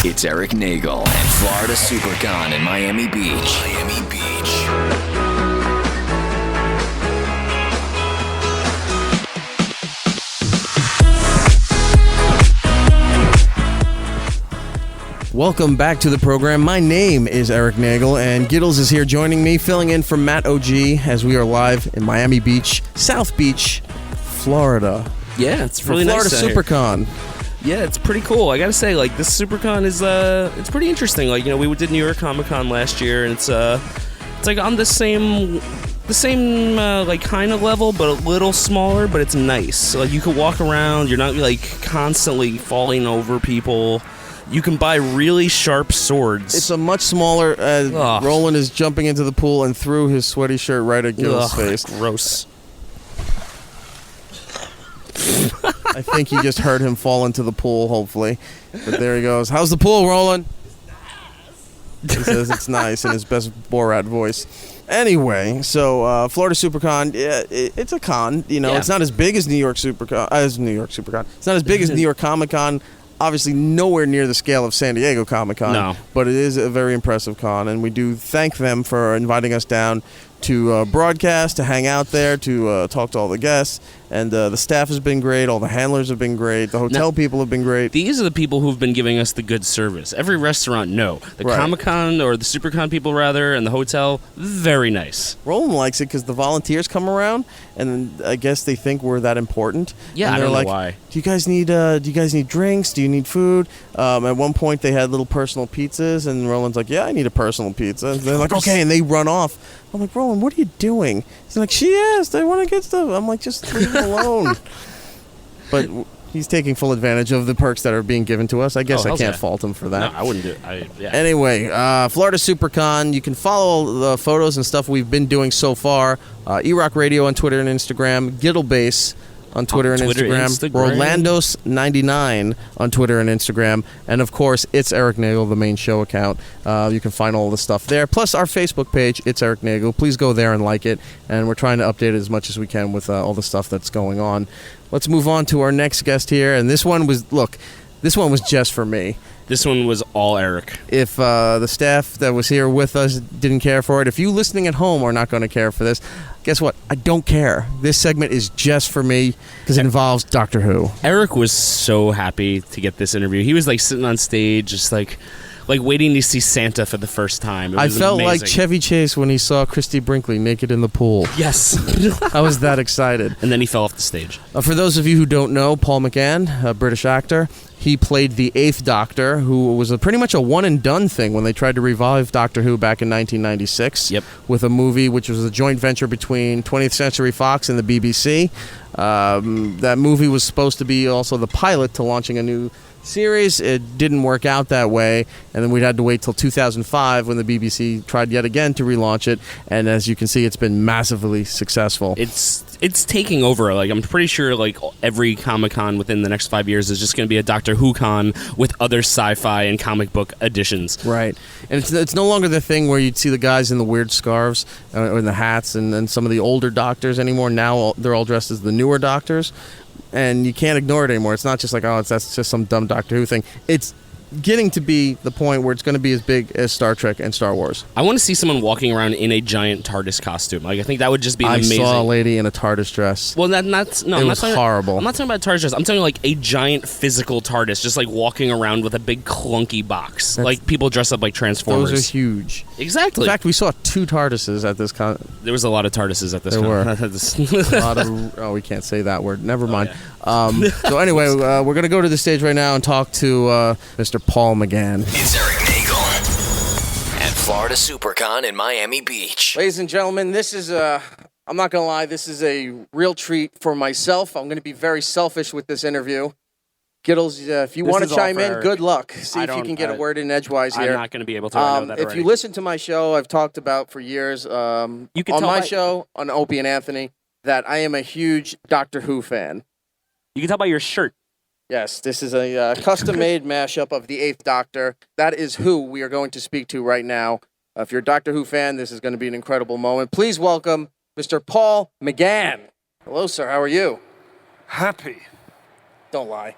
It's Erik Nagel and Florida Supercon in Miami Beach. Welcome back to the program. My name is Erik Nagel, and Giddles is here joining me, filling in for Matt OG as we are live in Miami Beach, South Beach, Florida. Yeah, it's for really Florida nice Supercon. Yeah, it's pretty cool. I gotta say, like, this Supercon is it's pretty interesting. Like, you know, we did New York Comic Con last year, and it's like on the same like kind of level, but a little smaller. But it's nice. So, like, you can walk around. You're not like constantly falling over people. You can buy really sharp swords. It's a much smaller. Roland is jumping into the pool and threw his sweaty shirt right at Gil's face. Gross. I think he just heard him fall into the pool, hopefully. But there he goes. How's the pool, Roland? He says it's nice in his best Borat voice. Anyway, so Florida Supercon, it's a con. You know, It's not as big as New York Supercon. It's not as big as New York Comic Con. Obviously, nowhere near the scale of San Diego Comic Con. No. But it is a very impressive con, and we do thank them for inviting us down to broadcast, to hang out there, to talk to all the guests. And the staff has been great. All the handlers have been great. The hotel people have been great. These are the people who've been giving us the good service. Every restaurant, no. The Comic-Con, or the Supercon people, rather, and the hotel, very nice. Roland likes it because the volunteers come around, and I guess they think we're that important. Yeah, and I don't know like, why. Do you guys need drinks? Do you need food? At one point, they had little personal pizzas, and Roland's like, yeah, I need a personal pizza. And they're like, okay, and they run off. I'm like, Roland, what are you doing? He's like, she asked, I want to get stuff. I'm like, just leave him alone. But he's taking full advantage of the perks that are being given to us. I guess I can't fault him for that. No, I wouldn't do it. Anyway, Florida Supercon. You can follow the photos and stuff we've been doing so far. E-Rock Radio on Twitter and Instagram. Gittlebase on Twitter and Instagram. Rolandos99 on Twitter and Instagram. And, of course, It's Erik Nagel, the main show account. You can find all the stuff there. Plus, our Facebook page, It's Erik Nagel. Please go there and like it. And we're trying to update it as much as we can with all the stuff that's going on. Let's move on to our next guest here. And this one was just for me. This one was all Erik. If the staff that was here with us didn't care for it, if you listening at home are not going to care for this, guess what? I don't care. This segment is just for me because it involves Doctor Who. Erik was so happy to get this interview. He was like sitting on stage, just like waiting to see Santa for the first time. I felt like Chevy Chase when he saw Christy Brinkley naked in the pool. Yes. I was that excited. And then he fell off the stage. For those of you who don't know, Paul McGann, a British actor, he played the 8th Doctor, who was pretty much a one-and-done thing when they tried to revive Doctor Who back in 1996 with a movie which was a joint venture between 20th Century Fox and the BBC. That movie was supposed to be also the pilot to launching a new series. It didn't work out that way, and then we had to wait till 2005 when the BBC tried yet again to relaunch it, and as you can see, it's been massively successful. It's taking over. Like, I'm pretty sure like every Comic-Con within the next 5 years is just going to be a Doctor Who con with other sci-fi and comic book editions. Right. And it's no longer the thing where you'd see the guys in the weird scarves or in the hats and some of the older Doctors anymore. Now they're all dressed as the newer Doctors. And you can't ignore it anymore. It's not just like, that's just some dumb Doctor Who thing. It's getting to be the point where it's going to be as big as Star Trek and Star Wars. I want to see someone walking around in a giant TARDIS costume. Like, I think that would just be amazing. I saw a lady in a TARDIS dress. Well, it was horrible. I'm not talking about TARDIS dress. I'm talking like a giant physical TARDIS, just like walking around with a big clunky box. Like people dress up like Transformers. Those are huge. Exactly. In fact, we saw 2 TARDISes at this con. There was a lot of TARDISes at this con. There were. A lot of, we can't say that word. Never mind. So anyway, we're going to go to the stage right now and talk to Mr. Paul McGann. It's Erik Nagel at Florida Supercon in Miami Beach. Ladies and gentlemen, this is I'm not going to lie, this is a real treat for myself. I'm going to be very selfish with this interview. Giddles, if you want to chime in, good luck. See if you can get a word in edgewise here. I'm not going to be able to. I know that if you listen to my show, I've talked about for years on my show, on Opie and Anthony, that I am a huge Doctor Who fan. You can tell by your shirt. Yes, this is a custom-made mashup of the 8th Doctor. That is who we are going to speak to right now. If you're a Doctor Who fan, this is going to be an incredible moment. Please welcome Mr. Paul McGann. Hello, sir. How are you? Happy. Don't lie.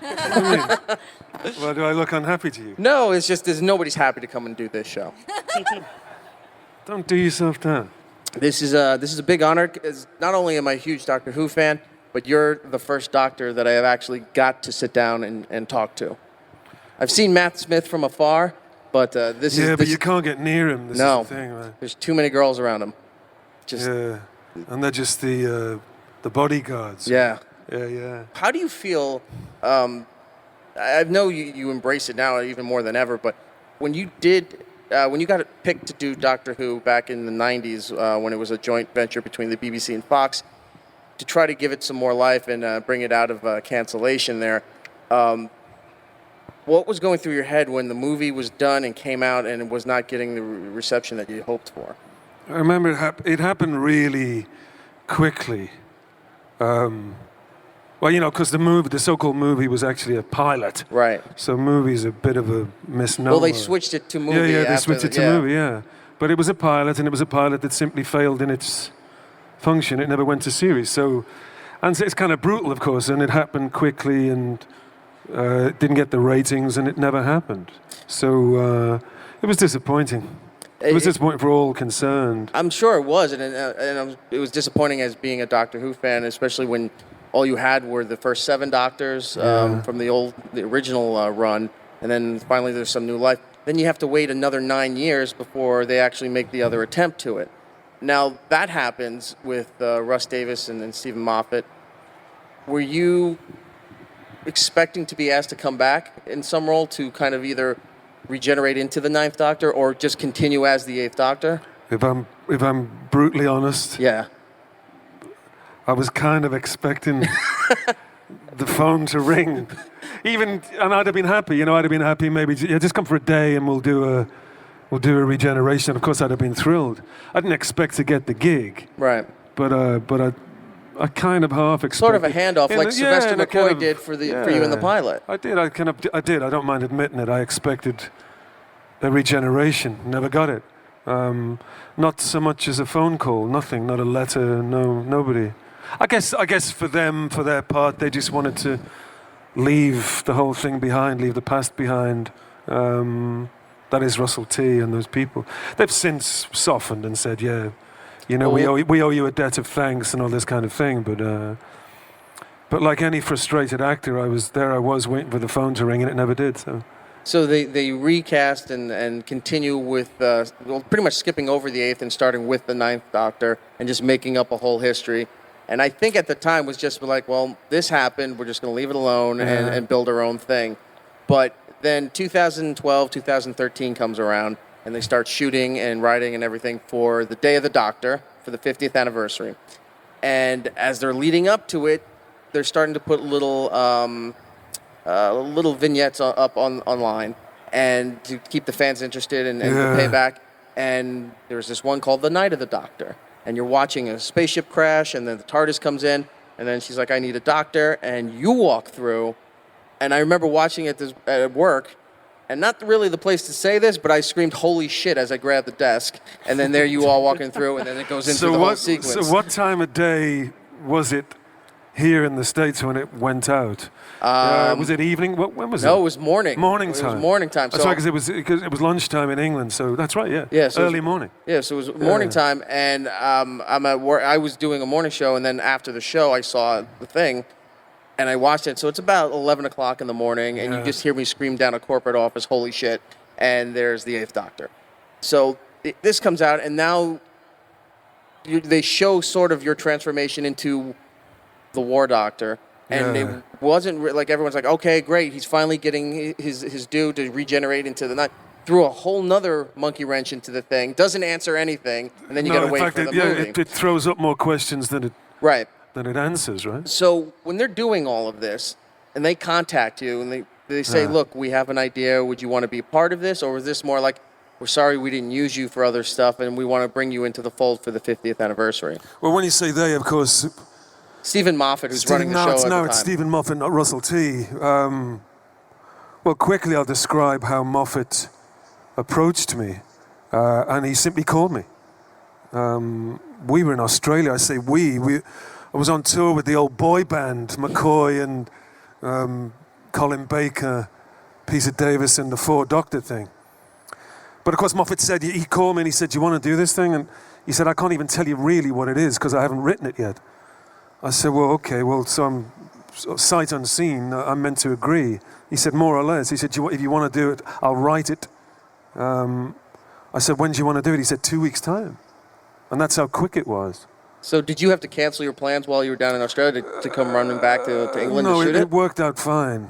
There's Well, do I look unhappy to you? No, it's just nobody's happy to come and do this show. Don't do yourself down. This is a big honor. 'Cause not only am I a huge Doctor Who fan, but you're the first Doctor that I have actually got to sit down and talk to. I've seen Matt Smith from afar, but this is... Yeah, but you can't get near him. This is the thing, man. There's too many girls around him. Yeah, and they're just the bodyguards. Yeah. Yeah. How do you feel? I know you embrace it now even more than ever, but when you got picked to do Doctor Who back in the 90s, when it was a joint venture between the BBC and Fox, to try to give it some more life and bring it out of cancellation there, what was going through your head when the movie was done and came out and it was not getting the reception that you hoped for? I remember it happened really quickly. Well, because the so-called movie was actually a pilot. Right. So movie's a bit of a misnomer. Well, they switched it to movie. Yeah, they switched it to movie, yeah. But it was a pilot, and it was a pilot that simply failed in its function. It never went to series. So it's kind of brutal, of course, and it happened quickly, and it didn't get the ratings, and it never happened. So it was disappointing. It was disappointing for all concerned. I'm sure it was, and it was disappointing as being a Doctor Who fan, especially when all you had were the first 7 Doctors from the original run, and then finally there's some new life. Then you have to wait another 9 years before they actually make the other attempt to it. Now that happens with Russ Davis and Stephen Moffat. Were you expecting to be asked to come back in some role to kind of either regenerate into the 9th Doctor or just continue as the 8th Doctor? If I'm brutally honest, yeah, I was kind of expecting the phone to ring. And I'd have been happy, I'd have been happy maybe, just come for a day and we'll do a regeneration. Of course, I'd have been thrilled. I didn't expect to get the gig. Right. But I kind of half expected. Sort of a handoff, like Sylvester McCoy did for you in the pilot. I did. I did. I don't mind admitting it. I expected a regeneration. Never got it. Not so much as a phone call. Nothing. Not a letter. No. Nobody. I guess for them, for their part, they just wanted to leave the whole thing behind, leave the past behind. That is Russell T and those people. They've since softened and said, we owe you a debt of thanks and all this kind of thing. But like any frustrated actor, I was waiting for the phone to ring and it never did. So they recast and continue with pretty much skipping over the 8th and starting with the 9th Doctor and just making up a whole history. And I think at the time was just like, well, this happened. We're just going to leave it alone and build our own thing. But then 2012, 2013 comes around, and they start shooting and writing and everything for the Day of the Doctor, for the 50th anniversary. And as they're leading up to it, they're starting to put little vignettes up online and to keep the fans interested and pay back. And there's this one called The Night of the Doctor. And you're watching a spaceship crash, and then the TARDIS comes in, and then she's like, I need a doctor, and you walk through. And I remember watching it at work, and not really the place to say this, but I screamed, holy shit, as I grabbed the desk. And then there you all walking through, and then it goes into the whole sequence. So what time of day was it here in the States when it went out? Was it evening? When was it? No, it was morning. Morning time. It was morning time. That's right, because it was lunchtime in England. So that's right, yeah. Yeah. So early morning. Yeah, so it was morning time, and I'm at work. I was doing a morning show, and then after the show, I saw the thing, and I watched it. So it's about 11 o'clock in the morning, and you just hear me scream down a corporate office, holy shit, and there's the 8th Doctor. So this comes out, and now they show sort of your transformation into the War Doctor. And it wasn't like everyone's like, okay, great, he's finally getting his due to regenerate into the night. Threw a whole nother monkey wrench into the thing, doesn't answer anything, and then you got to wait for the movie. It throws up more questions than it answers, right? So when they're doing all of this, and they contact you, and they say, look, we have an idea, would you want to be a part of this? Or is this more like, we're sorry we didn't use you for other stuff, and we want to bring you into the fold for the 50th anniversary? Well, when you say they, of course... Stephen Moffat, who's running the show at the time. It's Stephen Moffat, not Russell T. Well, quickly I'll describe how Moffat approached me, and he simply called me. We were in Australia. I say we. I was on tour with the old boy band, McCoy and Colin Baker, Peter Davis and the four-doctor thing. But of course, Moffat said, he called me and he said, do you want to do this thing? And he said, I can't even tell you really what it is because I haven't written it yet. I said, well, okay, well, so I'm sight unseen. I'm meant to agree. He said, more or less. He said, if you want to do it, I'll write it. I said, when do you want to do it? He said, 2 weeks' time. And that's how quick it was. So did you have to cancel your plans while you were down in Australia to come running back to England no, to shoot it? it worked out fine.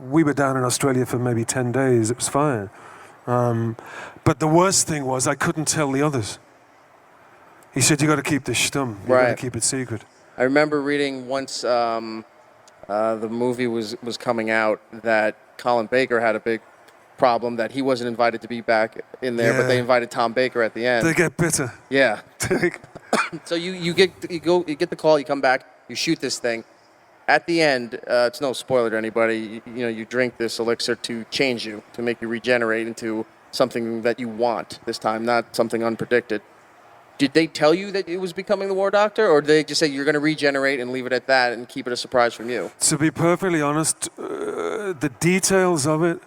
We were down in Australia for maybe 10 days. It was fine. But the worst thing was I couldn't tell the others. He said, you got to keep this stum. You got to keep it secret. I remember reading once the movie was coming out that Colin Baker had a big problem that he wasn't invited to be back in there, but they invited Tom Baker at the end. They get bitter. Yeah. So you get the call, you come back, you shoot this thing. At the end, it's no spoiler to anybody. You drink this elixir to change you, to make you regenerate into something that you want this time, not something unpredicted. Did they tell you that it was becoming the War Doctor, or did they just say you're going to regenerate and leave it at that and keep it a surprise from you? To be perfectly honest, the details of it,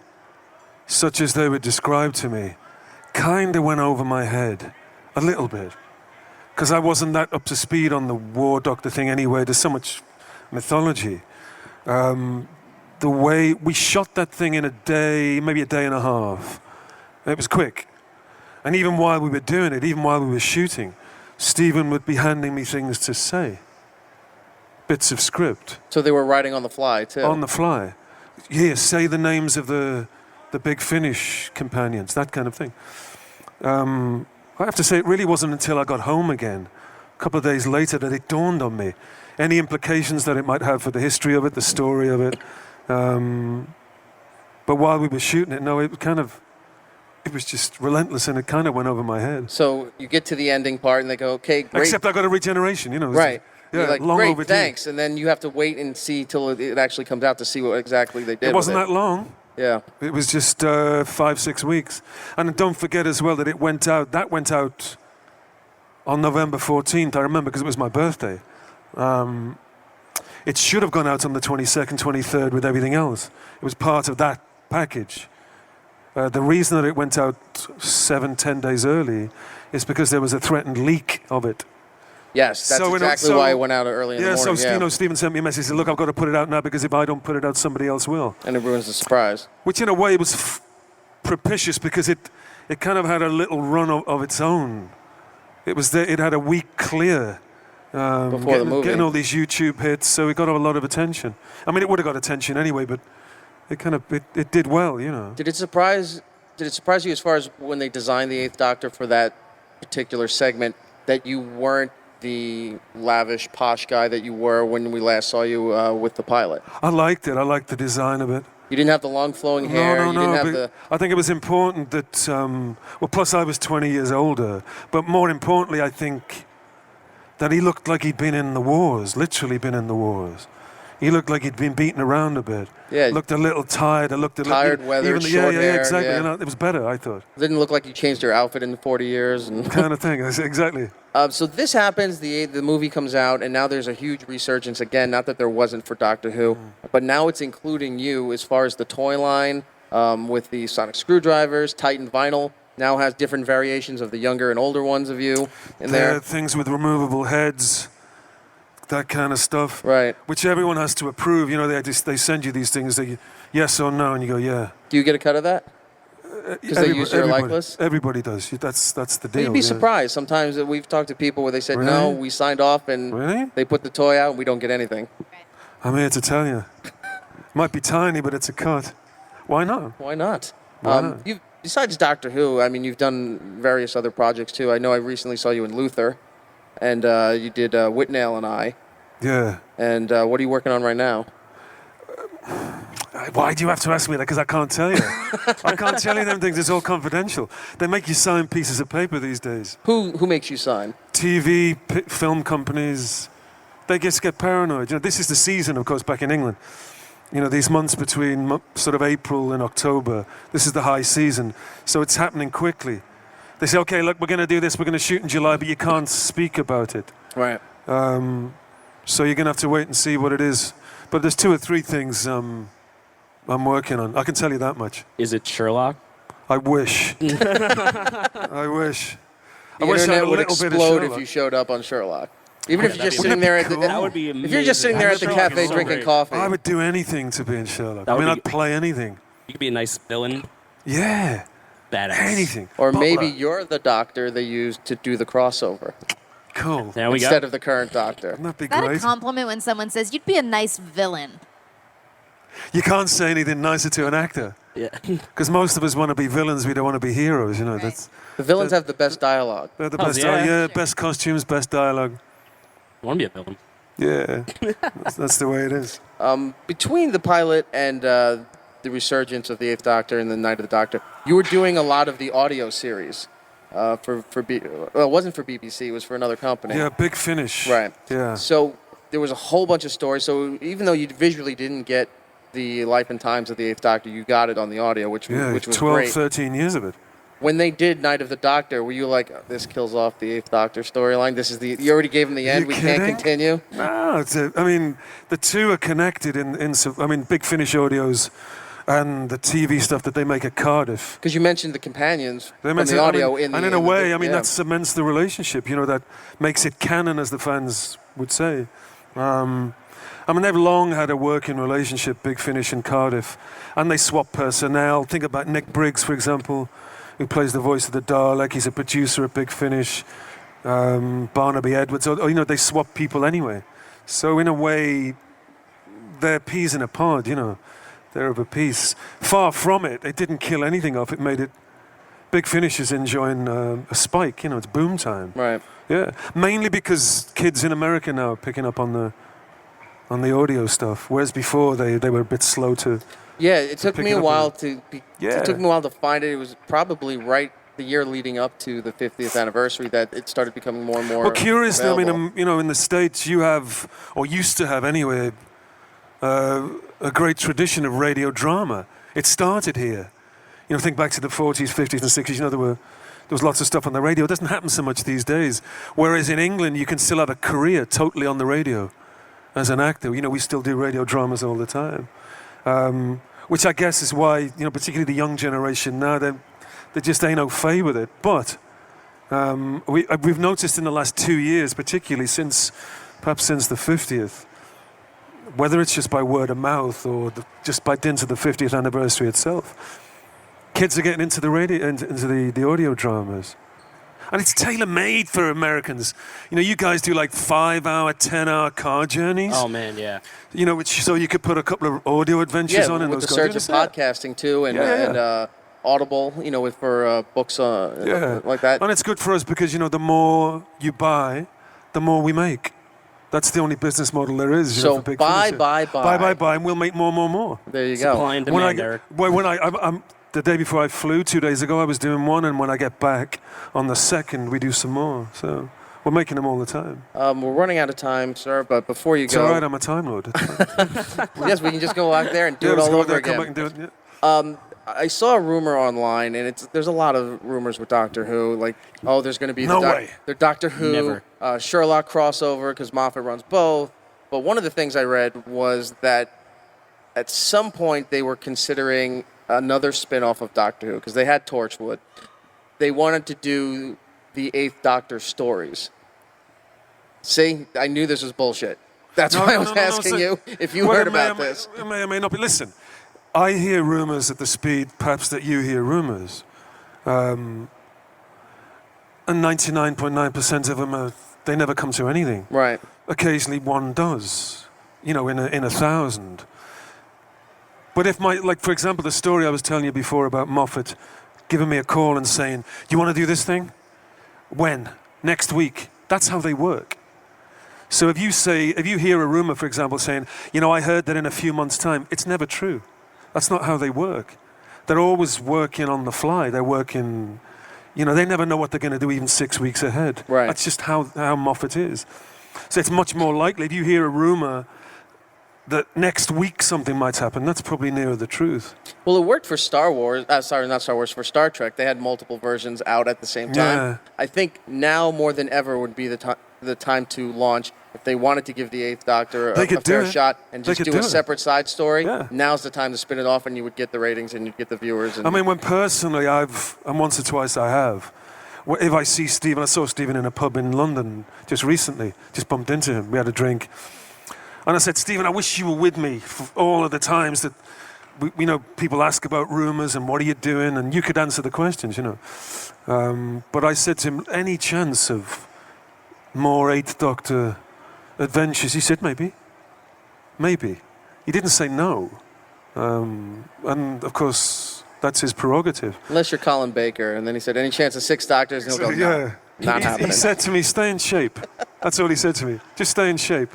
such as they were described to me, kind of went over my head a little bit. Because I wasn't that up to speed on the War Doctor thing anyway. There's so much mythology. The way we shot that thing in a day, maybe a day and a half. It was quick. And even while we were doing it, even while we were shooting, Stephen would be handing me things to say. Bits of script. So they were writing on the fly, too? On the fly. Here, say the names of the Big Finish companions, that kind of thing. I have to say, it really wasn't until I got home again, a couple of days later, that it dawned on me. Any implications that it might have for the history of it, the story of it. But while we were shooting it, no, it was just relentless, and it kind of went over my head. So you get to the ending part, and they go, okay, great. Except I got a regeneration, Right. Yeah, you're like, long great, overdue. thanks. And then you have to wait and see till it actually comes out to see what exactly they did. It wasn't that long. Yeah. It was just 5-6 weeks. And don't forget as well that it went out, on November 14th, I remember, because it was my birthday. It should have gone out on the 22nd, 23rd with everything else. It was part of that package. The reason that it went out 7-10 days early is because there was a threatened leak of it. Yes, that's exactly why it went out early in the morning. So Stephen sent me a message. He said, look, I've got to put it out now because if I don't put it out, somebody else will. And it ruins the surprise. Which in a way was propitious because it kind of had a little run of its own. It had a week clear. Before the movie. Getting all these YouTube hits, so it got a lot of attention. I mean, it would have got attention anyway, but it did well, Did it surprise you as far as when they designed the Eighth Doctor for that particular segment that you weren't the lavish, posh guy that you were when we last saw you with the pilot? I liked it. I liked the design of it. You didn't have the long flowing hair. No. I think it was important that, plus I was 20 years older, but more importantly, I think that he looked like he'd been in the wars, literally been in the wars. He looked like he'd been beaten around a bit. Yeah. Looked a little tired. Tired, weathered, short hair. Yeah, exactly. Yeah. It was better, I thought. Didn't look like you changed your outfit in 40 years. Kind of thing, exactly. So this happens, the movie comes out, and now there's a huge resurgence again, not that there wasn't for Doctor Who, but now it's including you as far as the toy line with the sonic screwdrivers. Titan Vinyl now has different variations of the younger and older ones of you in there. Things with removable heads, that kind of stuff. Right. Which everyone has to approve. They send you these things, yes or no, and you go, yeah. Do you get a cut of that? Because they use your likeness? Everybody does. That's the deal. You'd be surprised. Sometimes we've talked to people where they said, no, we signed off, and they put the toy out, and we don't get anything. I'm here to tell you. Might be tiny, but it's a cut. Why not? Why not? Besides Doctor Who, I mean, you've done various other projects, too. I know I recently saw you in Luther, and you did Withnail and I. Yeah. And what are you working on right now? Why do you have to ask me that? Because I can't tell you. I can't tell you them things. It's all confidential. They make you sign pieces of paper these days. Who makes you sign? TV, film companies. They just get paranoid. This is the season, of course, back in England. These months between sort of April and October. This is the high season. So it's happening quickly. They say, okay, look, we're going to do this. We're going to shoot in July, but you can't speak about it. Right. So you're going to have to wait and see what it is. But there's 2 or 3 things I'm working on. I can tell you that much. Is it Sherlock? I wish. I wish. The I wish I had internet a would little bit of explode if Sherlock. you showed up on Sherlock. Even if you're just that'd be sitting there at the, cool. That would be if you're just sitting amazing. there at the Sherlock cafe is so drinking great. coffee. I would do anything to be in Sherlock. That I would mean, be- I'd play anything. You could be a nice villain. Yeah. Badass. Anything. Or maybe Butler. you're the doctor they used to do the crossover Cool. There we instead go. of the current doctor. Wouldn't that be Is that a great? compliment when someone says you'd be a nice villain? You can't say anything nicer to an actor. Yeah. Because most of us want to be villains, we don't want to be heroes, you know. Right. That's The villains have the best dialogue. they're the Oh, best. yeah. Best costumes, best dialogue. I want to be a villain. Yeah, that's the way it is. Between the pilot and the resurgence of the Eighth Doctor and the Night of the Doctor, you were doing a lot of the audio series well, it wasn't for BBC, it was for another company. Yeah, Big Finish. Right. Yeah. So there was a whole bunch of stories. So even though you visually didn't get the life and times of the Eighth Doctor, you got it on the audio, which Yeah, was 12, great. 13 years of it. When they did Night of the Doctor, were you like, oh, this kills off the Eighth Doctor storyline? You already gave him the end. You We kidding? can't continue. No, I mean, the two are connected I mean, Big Finish Audios and the TV stuff that they make at Cardiff. Because you mentioned the companions They from mentioned- the audio and in a way, I mean, yeah. that cements the relationship. You know, that makes it canon, as the fans would say. I mean, they've long had a working relationship, Big Finish and Cardiff, and they swap personnel. Think about Nick Briggs, for example, who plays the voice of the Dalek. He's a producer at Big Finish. Barnaby Edwards, or you know, they swap people anyway. So in a way, they're peas in a pod. You know, they're of a piece. Far from it. It didn't kill anything off. It made it. Big Finish is enjoying a spike. You know, it's boom time. Right. Yeah, mainly because kids in America now are picking up on the audio stuff, whereas before they were a bit slow to. Yeah, it took pick me it a up while on It took me a while to find it. It was probably right the year leading up to the 50th anniversary that it started becoming more and more. Well, curiously, I available. mean, you know, in the States, you have, or used to have anyway, a great tradition of radio drama. It started here. You know, think back to the 40s, 50s, and 60s. You know, there was lots of stuff on the radio. It doesn't happen so much these days. Whereas in England, you can still have a career totally on the radio as an actor. You know, we still do radio dramas all the time. Which I guess is why, you know, particularly the young generation now, they just ain't au fait with it. But we've noticed in the last 2 years, particularly perhaps since the 50th, whether it's just by word of mouth or just by dint of the 50th anniversary itself, kids are getting into the radio, into the audio dramas. And it's tailor-made for Americans. You know, you guys do like 5-hour, 10-hour car journeys. Oh man, yeah. You know, so you could put a couple of audio adventures on in with those the car surge of journeys. podcasting too, and Yeah. Audible, you know, for books like that. And it's good for us because, you know, the more you buy, the more we make. That's the only business model there is. You know, So for Big buy, Finish. buy. Buy, and we'll make more. There you Supply and go. demand, Eric. When I'm the day before I flew, 2 days ago, I was doing one, and when I get back on the second, we do some more. So we're making them all the time. We're running out of time, sir, but before you It's go, all right, I'm a Time Lord. It's fine. yes, we can just go out there and do Yeah, it let's all go over there, come back again. and do it. Yeah. I saw a rumor online, and there's a lot of rumors with Doctor Who, like, oh, there's going to be No way. the Doctor Who Never. Sherlock crossover because Moffat runs both. But one of the things I read was that at some point they were considering another spin-off of Doctor Who because they had Torchwood. They wanted to do the Eighth Doctor stories. See, I knew this was bullshit. That's why I was asking you if you heard about this. It may or may not be. Listen, I hear rumors at the speed perhaps that you hear rumors. And 99.9% of them, they never come to anything. Right. Occasionally one does, you know, in a 1,000. But if for example, the story I was telling you before about Moffat giving me a call and saying, "Do you want to do this thing?" When? Next week. That's how they work. So if you hear a rumor, for example, saying, "You know, I heard that in a few months' time," it's never true. That's not how they work. They're always working on the fly. They're working, you know, they never know what they're going to do even 6 weeks ahead. Right. That's just how Moffat is. So it's much more likely if you hear a rumor that next week something might happen, that's probably nearer the truth. Well, it worked for Star Wars. Sorry, not Star Wars. For Star Trek, they had multiple versions out at the same time. Yeah. I think now more than ever would be the time to launch if they wanted to give the Eighth Doctor They a could do fair it. shot and They just could do a do it. separate side story, Yeah. now's the time to spin it off, and you would get the ratings and you'd get the viewers. And I mean, when personally and once or twice I have, if I see Stephen, I saw Stephen in a pub in London just recently, just bumped into him, we had a drink. And I said, Stephen, I wish you were with me for all of the times that, people ask about rumours and what are you doing, and you could answer the questions, But I said to him, any chance of more Eighth Doctor adventures? He said, maybe. He didn't say no. And of course, that's his prerogative. unless you're Colin Baker, and then he said, any chance of 6 Doctors? And he'll go, no, not happening. He said to me, stay in shape. That's all he said to me. Just stay in shape.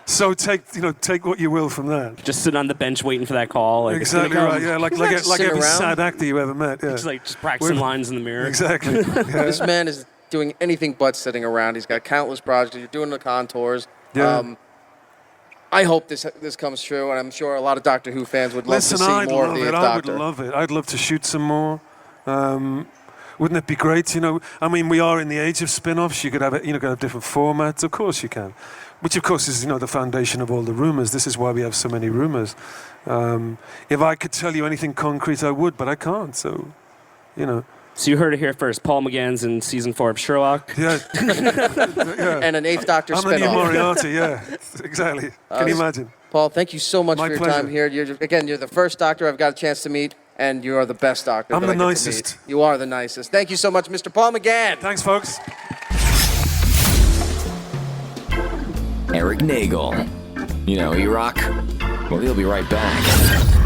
So take what you will from that. Just sit on the bench waiting for that call. Like, Exactly right. Yeah, like sit every around. sad actor you ever met. Yeah. Just practicing lines in the mirror. Exactly. Yeah. This man is doing anything but sitting around. He's got countless projects. You're doing the contours. Yeah. I hope this comes true, and I'm sure a lot of Doctor Who fans would love Listen, to see I'd more love of the it. Eighth I would Doctor. love it. I'd love to shoot some more. Wouldn't it be great? I mean, we are in the age of spin-offs. You could have different formats. Of course you can. Which, of course, is the foundation of all the rumours. This is why we have so many rumours. If I could tell you anything concrete, I would, but I can't. So, So you heard it here first. Paul McGann's in season 4 of Sherlock. Yeah. And an Eighth Doctor I'm the new spin-off. Moriarty. Yeah, exactly. Can you imagine? Paul, thank you so much My for your pleasure. time here. You're the first Doctor I've got a chance to meet, and you are the best Doctor. I'm that the I get to nicest. meet. You are the nicest. Thank you so much, Mr. Paul McGann. Thanks, folks. Erik Nagel. You rock? Well, he'll be right back.